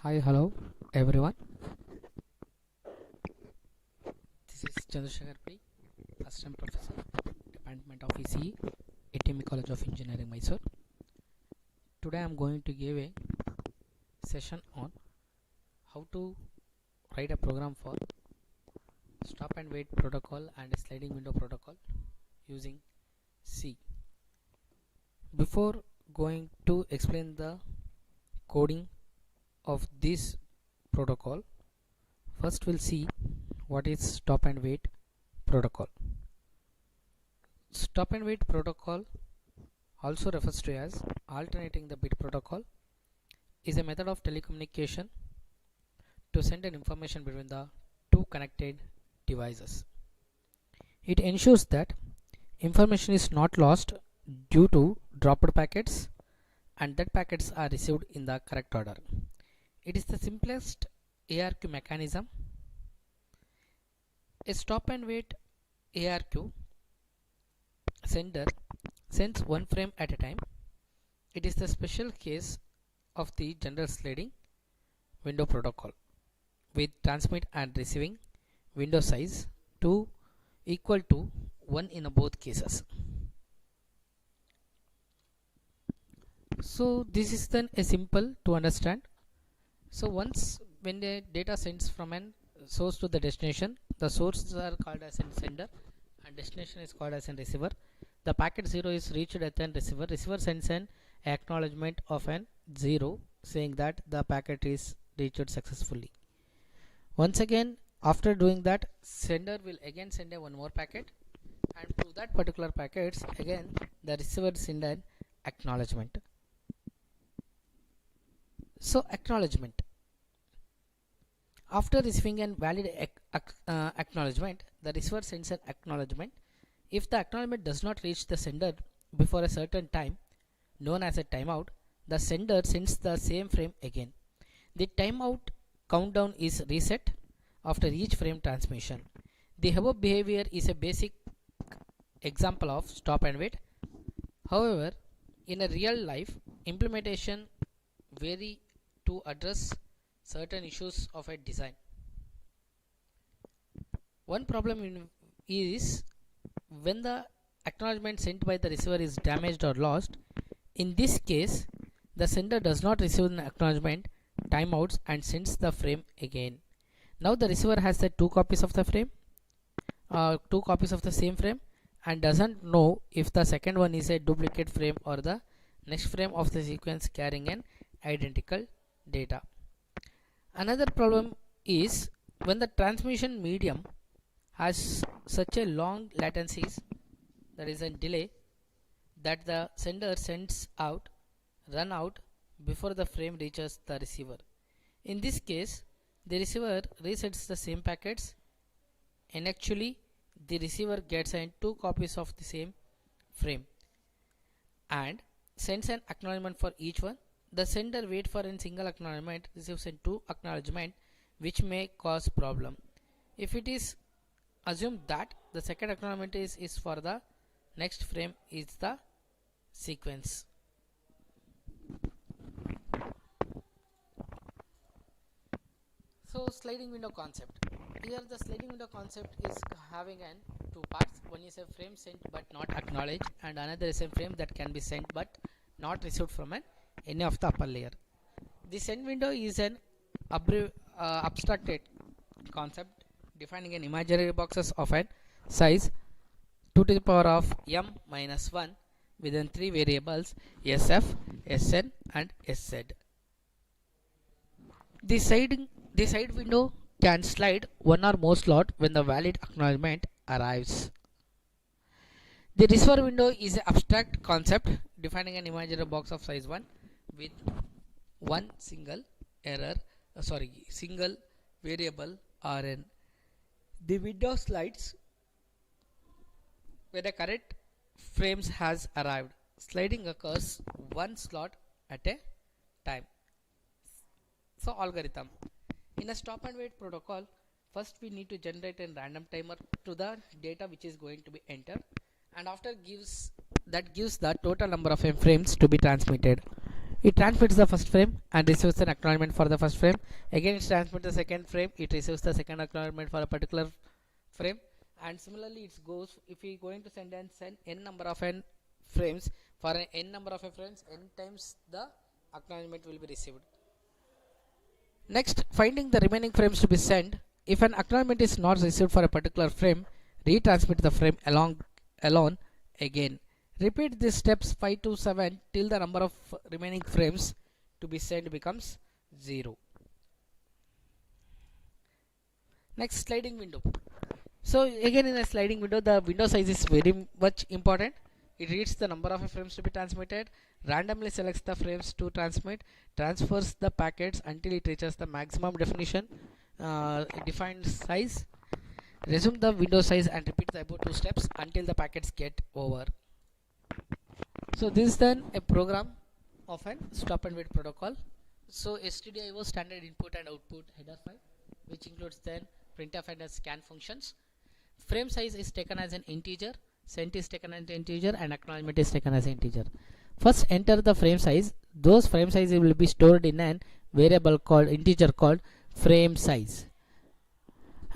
Hi, hello everyone. This is Chandrasekhar P, Assistant Professor, Department of ECE, ATM College of Engineering, Mysore. Today I am going to give a session on how to write a program for stop and wait protocol and sliding window protocol using C. Before going to explain the coding of this protocol, first we'll see what is stop and wait protocol. Stop and wait protocol, also refers to as alternating the bit protocol, is a method of telecommunication to send an information between the two connected devices. It ensures that information is not lost due to dropped packets and that packets are received in the correct order. It is the simplest ARQ mechanism. A stop and wait ARQ sender sends one frame at a time. It is the special case of the general sliding window protocol with transmit and receiving window size to equal to 1 in both cases. So this is then a simple to understand. So once when the data sends from an source to the destination, the sources are called as a sender and destination is called as a receiver. The packet 0 is reached at the receiver. Receiver sends an acknowledgement of an 0 saying that the packet is reached successfully. Once again, after doing that, sender will again send a one more packet, and to that particular packets again the receiver send an acknowledgement. So acknowledgement. After receiving a valid acknowledgement, the receiver sends an acknowledgement. If the acknowledgement does not reach the sender before a certain time, known as a timeout, the sender sends the same frame again. The timeout countdown is reset after each frame transmission. The above behavior is a basic example of stop and wait. However, in a real life implementation vary to address certain issues of a design. One problem is when the acknowledgement sent by the receiver is damaged or lost. In this case, the sender does not receive an acknowledgement, timeouts and sends the frame again. Now the receiver has the two copies of the frame, two copies of the same frame, and doesn't know if the second one is a duplicate frame or the next frame of the sequence carrying an identical data. Another problem is when the transmission medium has such a long latencies, that is a delay, that the sender sends out run out before the frame reaches the receiver. In this case, the receiver resets the same packets and actually the receiver gets two copies of the same frame and sends an acknowledgement for each one. The sender waits for a single acknowledgement, receives a two acknowledgement, which may cause problem. If it is assumed that the second acknowledgement is for the next frame is the sequence. So sliding window concept. Here the sliding window concept is having an two parts. One is a frame sent but not acknowledged, and another is a frame that can be sent but not received from any of the upper layer. The send window is an abstracted concept defining an imaginary boxes of a size 2 to the power of m minus 1 within three variables sf, sn and sz. The side window can slide one or more slot when the valid acknowledgement arrives. The receiver window is an abstract concept defining an imaginary box of size 1 with one single single variable rn. The window slides when the correct frames has arrived. Sliding occurs one slot at a time. So algorithm. In a stop and wait protocol, first we need to generate a random timer to the data which is going to be entered, and after gives the total number of frames to be transmitted. It transmits the first frame and receives an acknowledgement for the first frame. Again, it transmits the second frame. It receives the second acknowledgement for a particular frame. And similarly, it goes, if we are going to send n number of n frames, for an n number of frames, n times the acknowledgement will be received. Next, finding the remaining frames to be sent. If an acknowledgement is not received for a particular frame, retransmit the frame alone again. Repeat these steps 5 to 7 till the number of remaining frames to be sent becomes 0. Next, sliding window. So again, in a sliding window, the window size is very much important. It reads the number of frames to be transmitted, randomly selects the frames to transmit, transfers the packets until it reaches the maximum definition defined size, resume the window size and repeat the above two steps until the packets get over. So this is then a program of an stop and wait protocol. So stdio standard input and output header file, which includes then printf and scan functions. Frame size is taken as an integer, sent is taken as an integer, and acknowledgement is taken as an integer. First enter the frame size. Those frame sizes will be stored in an variable called integer called frame size.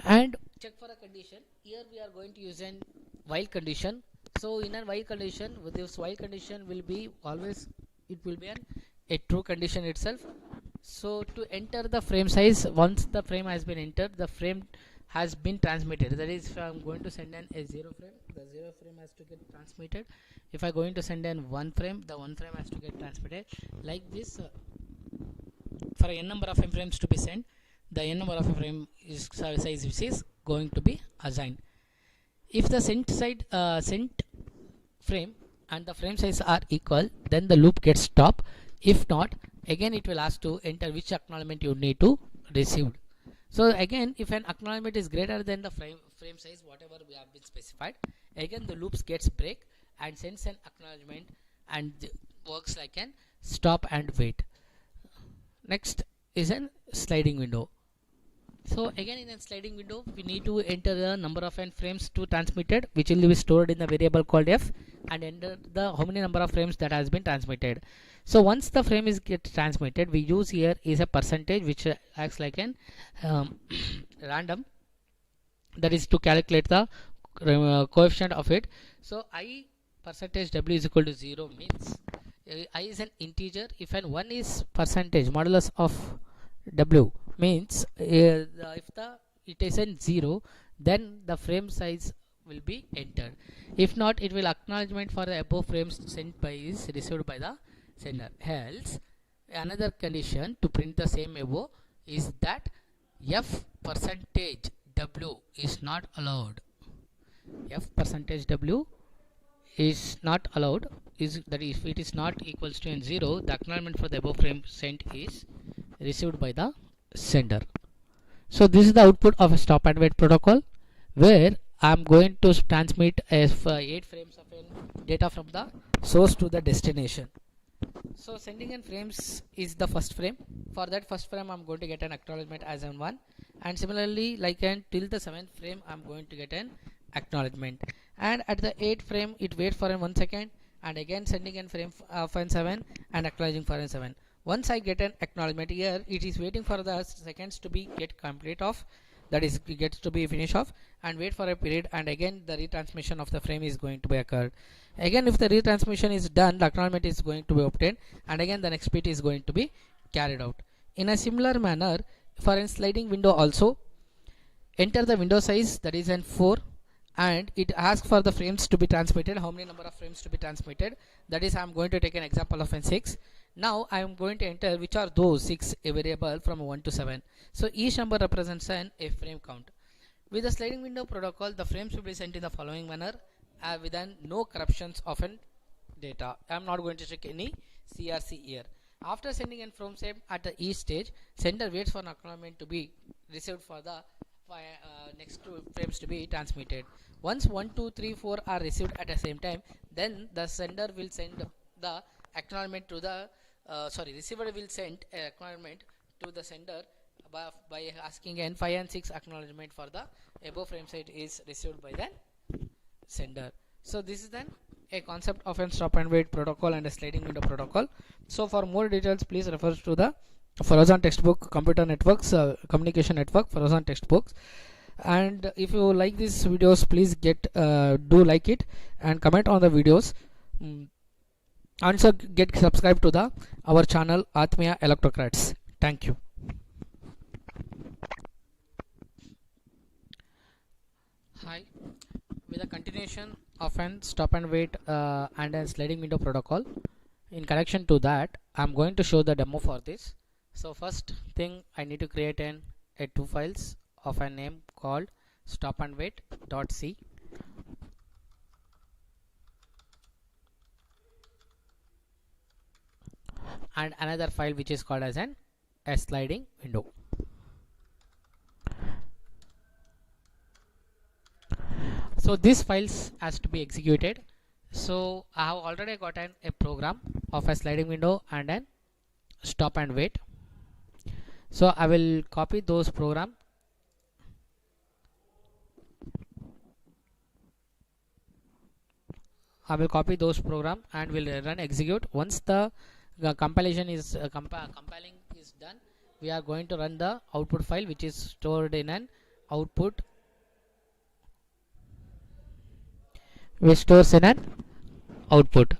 And check for a condition. Here we are going to use an while condition. So in a while condition, with this while condition will be always, it will be a true condition itself. So to enter the frame size, once the frame has been entered, the frame has been transmitted. That is, if I am going to send a 0 frame, the 0 frame has to get transmitted. If I am going to send in 1 frame, the 1 frame has to get transmitted. Like this, for n number of frames to be sent, the n number of frame is size which is going to be assigned. If the sent frame and the frame size are equal, then the loop gets stopped. If not, again it will ask to enter which acknowledgement you need to receive. So again, if an acknowledgement is greater than the frame size whatever we have been specified, again the loops gets break and sends an acknowledgement and works like an stop and wait. Next is a sliding window. So again, in a sliding window, we need to enter the number of frames to transmitted, which will be stored in the variable called f, and enter the how many number of frames that has been transmitted. So once the frame is get transmitted, we use here is a percentage which acts like an random, that is to calculate the coefficient of it. So I percentage w is equal to 0 means I is an integer. If an 1 is percentage modulus of w means if it is in 0, then the frame size will be entered. If not, it will acknowledgement for the above frames sent by is received by the sender. Else, another condition to print the same above is that f percentage w is not allowed. F percentage w is not allowed, is that if it is not equals to 0, the acknowledgement for the above frame sent is received by the sender. So this is the output of a stop and wait protocol, where I am going to transmit 8 frames of data from the source to the destination. So sending in frames is the first frame. For that first frame I am going to get an acknowledgement as an 1, and similarly like till the 7th frame I am going to get an acknowledgement, and at the 8th frame it waits for 1 second and again sending in frame of 7 and acknowledging for 7. Once I get an acknowledgement here, it is waiting for the seconds to be get complete off, that is it gets to be finish off, and wait for a period, and again the retransmission of the frame is going to be occurred. Again if the retransmission is done, the acknowledgement is going to be obtained, and again the next bit is going to be carried out. In a similar manner, for a sliding window also, enter the window size, that is an 4, and it asks for the frames to be transmitted, how many number of frames to be transmitted, that is I am going to take an example of an 6. Now I am going to enter which are those 6 variable from 1 to 7. So each number represents a frame count. With the sliding window protocol, the frames will be sent in the following manner with no corruptions of data. I am not going to check any CRC here. After sending in from same at each stage, sender waits for an acknowledgement to be received for the next 2 frames to be transmitted. Once 1, 2, 3, 4 are received at the same time, then the sender will send the acknowledgement to the receiver will send an acknowledgement to the sender by asking n 5 and 6 acknowledgement for the above frame size is received by the sender. So this is then a concept of a stop and wait protocol and a sliding window protocol. So for more details, please refer to the Frozen textbook, computer networks, communication network, Frozen textbooks. And if you like these videos, please do like it and comment on the videos. Also get subscribed to the our channel Atmiya Electrocrats. Thank you. Hi. With a continuation of an stop and wait and a sliding window protocol, in connection to that, I'm going to show the demo for this. So first thing, I need to create two files of a name called stop and wait.c and another file which is called as a sliding window. So these files has to be executed. So I have already gotten a program of a sliding window and an stop and wait. So I will copy those program. I will copy those program and will run execute. Once the compilation is compiling is done, we are going to run the output file which is stored in an output, which stores in an output.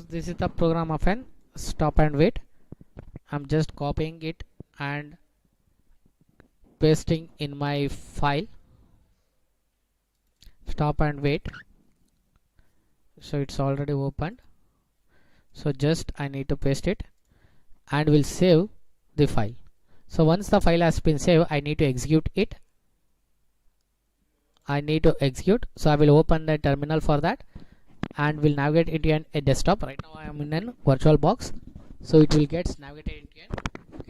This is the program of an stop and wait. I'm just copying it and pasting in my file stop and wait. So it's already opened. So just I need to paste it and will save the file. So once the file has been saved, I need to execute it. So I will open the terminal for that and will navigate into a desktop. Right now I am in a virtual box, so it will get navigated into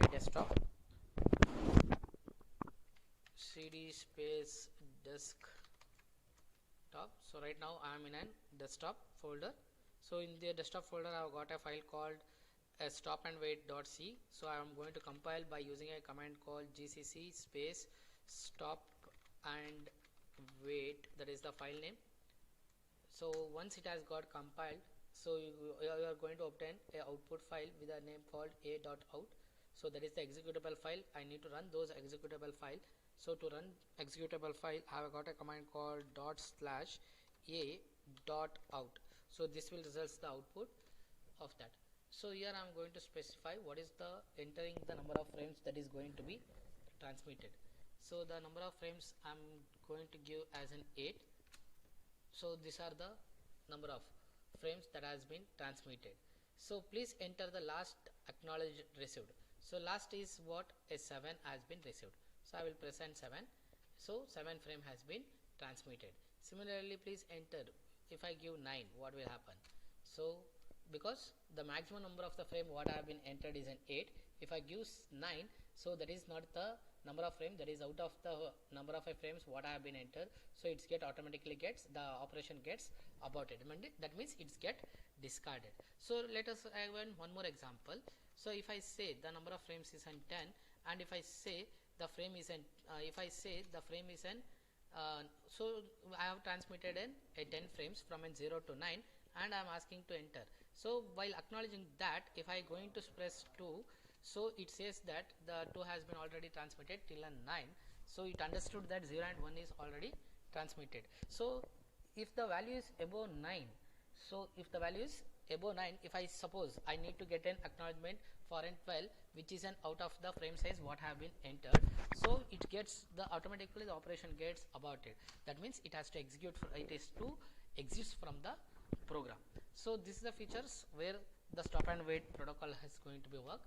a desktop. CD space desktop. So right now I am in a desktop folder. So in the desktop folder I have got a file called stop and wait.c. So I am going to compile by using a command called gcc space stop and wait, that is the file name. So once it has got compiled, so you are going to obtain a output file with a name called a.out. So that is the executable file. I need to run those executable file. So to run executable file, I have got a command called ./a.out. So this will result the output of that. So here I am going to specify what is the entering the number of frames that is going to be transmitted. So the number of frames I am going to give as an 8. So these are the number of frames that has been transmitted. So please enter the last acknowledged received. So last is what? A 7 has been received. So I will present 7. So 7 frame has been transmitted. Similarly, please enter. If I give 9, what will happen? So because the maximum number of the frame what I have been entered is an 8. If I give 9, so that is not the number of frame, that is out of the number of frames what I have been entered. So it's automatically gets the operation gets aborted. That means it's get discarded. So let us have one more example. So if I say the number of frames is an 10, and if I say the frame is an so I have transmitted a 10 frames from a 0 to 9 and I am asking to enter. So while acknowledging that, if I going to press 2, so it says that the 2 has been already transmitted till a 9. So it understood that 0 and 1 is already transmitted. So if the value is above 9, if I suppose I need to get an acknowledgement for an 12 which is an out of the frame size what have been entered, so it gets automatically the operation gets aborted. That means it has to execute, it is to exist from the program. So this is the features where the stop and wait protocol is going to be work.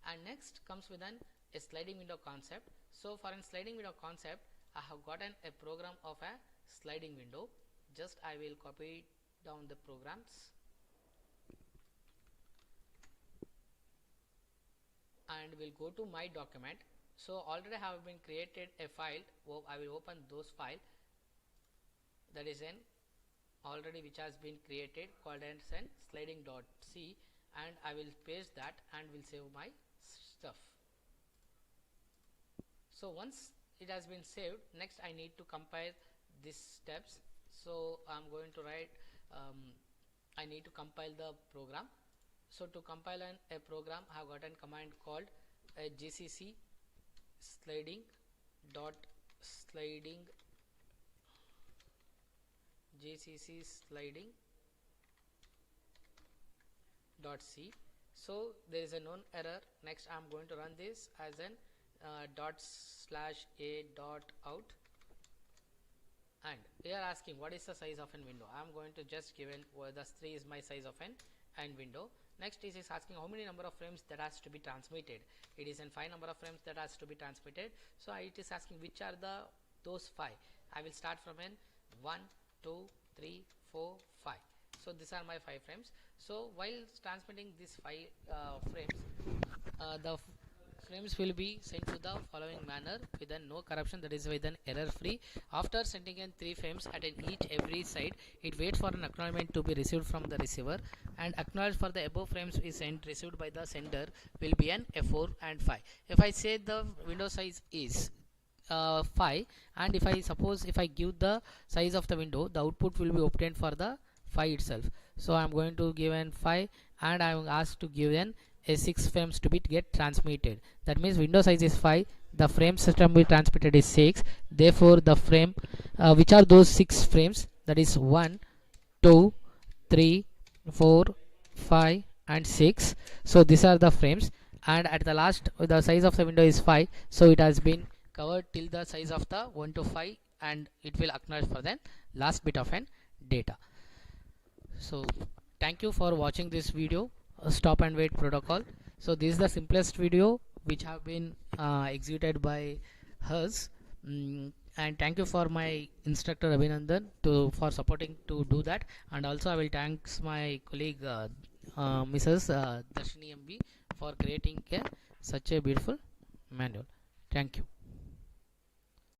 And next comes with a sliding window concept. So for a sliding window concept, I have gotten a program of a sliding window. Just I will copy down the programs. and we'll go to my document. So already have been created a file. I will open those file, that is an already which has been created called and sliding.c, and I will paste that and will save my stuff. So once it has been saved, next I need to compile these steps. So I'm going to write I need to compile the program. So to compile a program, I have got a command called gcc sliding dot sliding gcc sliding dot c. So there is a known error. Next I am going to run this as an ./a.out, and we are asking what is the size of an window. I am going to just given the 3 is my size of an window. Next is asking how many number of frames that has to be transmitted. It is in 5 number of frames that has to be transmitted. So it is asking which are those 5. I will start from an 1, 2, 3, 4, 5. So these are my 5 frames. So while transmitting these 5 frames, the frames will be sent to the following manner with no corruption, that is with an error free. After sending in 3 frames at every side, it waits for an acknowledgement to be received from the receiver, and acknowledge for the above frames is received by the sender will be an F4 and 5. If I say the window size is 5, and if I give the size of the window, the output will be obtained for the 5 itself. So I am going to give an 5, and I am asked to give an a 6 frames to be get transmitted. That means window size is 5, the frame system be transmitted is 6. Therefore the frame which are those 6 frames, that is 1, 2, 3, 4, 5 and 6. So these are the frames, and at the last the size of the window is 5, so it has been covered till the size of the 1 to 5, and it will acknowledge for the last bit of an data. So thank you for watching this video, stop and wait protocol. So this is the simplest video which have been executed by us, and thank you for my instructor Abhinandan for supporting to do that, and also I will thanks my colleague Mrs. Darshini MB for creating such a beautiful manual. Thank you.